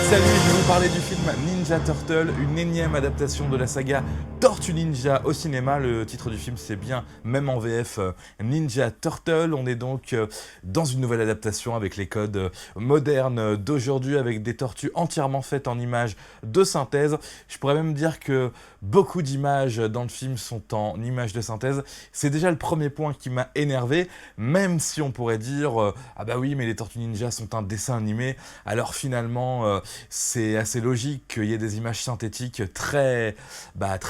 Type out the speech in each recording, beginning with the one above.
Salut, je vais vous parler du film Ninja Turtle, une énième adaptation de la saga Tortue Ninja au cinéma. Le titre du film c'est bien, même en VF, Ninja Turtle. On est donc dans une nouvelle adaptation avec les codes modernes d'aujourd'hui, avec des tortues entièrement faites en images de synthèse. Je pourrais même dire que beaucoup d'images dans le film sont en images de synthèse. C'est déjà le premier point qui m'a énervé, même si on pourrait dire ah bah oui mais les Tortues Ninja sont un dessin animé, alors finalement c'est assez logique qu'il y ait des images synthétiques très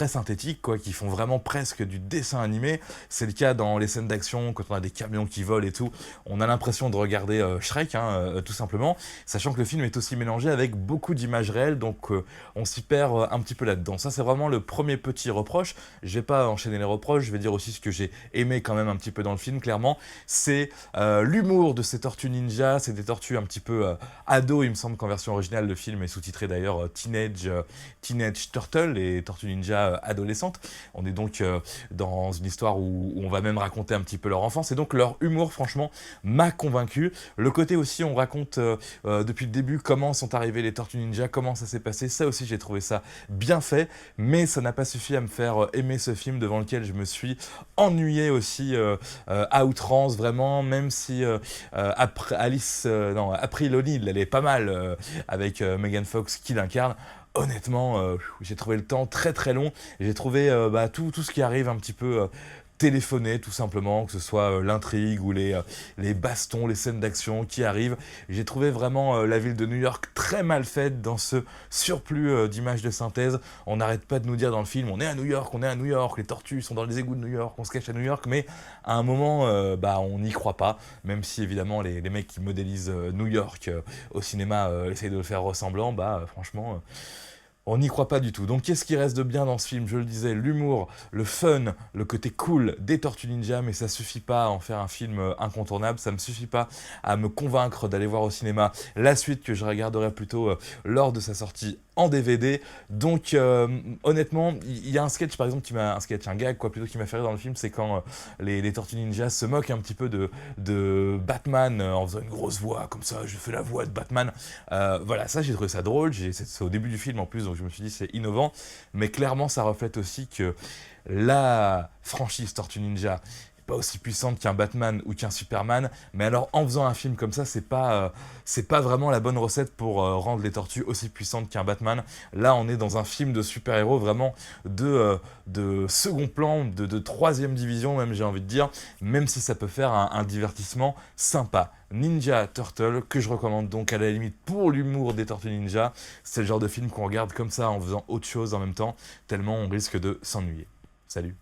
synthétiques quoi, qui font vraiment presque du dessin animé. C'est le cas dans les scènes d'action, quand on a des camions qui volent et tout, on a l'impression de regarder Shrek, tout simplement, sachant que le film est aussi mélangé avec beaucoup d'images réelles, donc on s'y perd un petit peu là-dedans. Ça c'est vraiment le premier petit reproche. Je vais pas enchaîner les reproches, je vais dire aussi ce que j'ai aimé quand même un petit peu dans le film, clairement, c'est l'humour de ces tortues ninja. C'est des tortues un petit peu ados, il me semble qu'en version originale le film est sous-titré d'ailleurs Teenage Turtle, les tortues ninja adolescentes. On est donc dans une histoire où on va même raconter un petit peu leur enfance, et donc leur humour franchement m'a convaincu. Le côté aussi on raconte depuis le début comment sont arrivées les tortues ninja, comment ça s'est passé, ça aussi j'ai trouvé ça bien fait, mais ça n'a pas suffi à me faire aimer ce film devant lequel je me suis ennuyé aussi à outrance vraiment, même si April O'Neil elle est pas mal avec Megan Fox qui l'incarne. Honnêtement, j'ai trouvé le temps très très long. J'ai trouvé tout ce qui arrive un petit peu téléphoné, tout simplement, que ce soit l'intrigue ou les bastons, les scènes d'action qui arrivent. J'ai trouvé vraiment la ville de New York très mal faite dans ce surplus d'images de synthèse. On n'arrête pas de nous dire dans le film, on est à New York, les tortues sont dans les égouts de New York, on se cache à New York, mais à un moment, on n'y croit pas, même si évidemment les mecs qui modélisent New York au cinéma essayent de le faire ressemblant, franchement... on n'y croit pas du tout. Donc qu'est-ce qui reste de bien dans ce film? Je le disais, l'humour, le fun, le côté cool des Tortues Ninja, mais ça suffit pas à en faire un film incontournable, ça me suffit pas à me convaincre d'aller voir au cinéma la suite que je regarderai plutôt lors de sa sortie en DVD. Donc honnêtement, il y a un sketch par exemple un gag quoi, plutôt qui m'a fait rire dans le film, c'est quand les Tortues Ninja se moquent un petit peu de Batman en faisant une grosse voix comme ça, je fais la voix de Batman. Voilà, ça j'ai trouvé ça drôle, c'est au début du film en plus, donc je me suis dit c'est innovant, mais clairement ça reflète aussi que la franchise Tortue Ninja n'est pas aussi puissante qu'un Batman ou qu'un Superman, mais alors en faisant un film comme ça, c'est pas vraiment la bonne recette pour rendre les tortues aussi puissantes qu'un Batman. Là on est dans un film de super-héros vraiment de second plan, de troisième division même, j'ai envie de dire, même si ça peut faire un divertissement sympa. Ninja Turtle, que je recommande donc à la limite pour l'humour des Tortues Ninja. C'est le genre de film qu'on regarde comme ça en faisant autre chose en même temps, tellement on risque de s'ennuyer. Salut!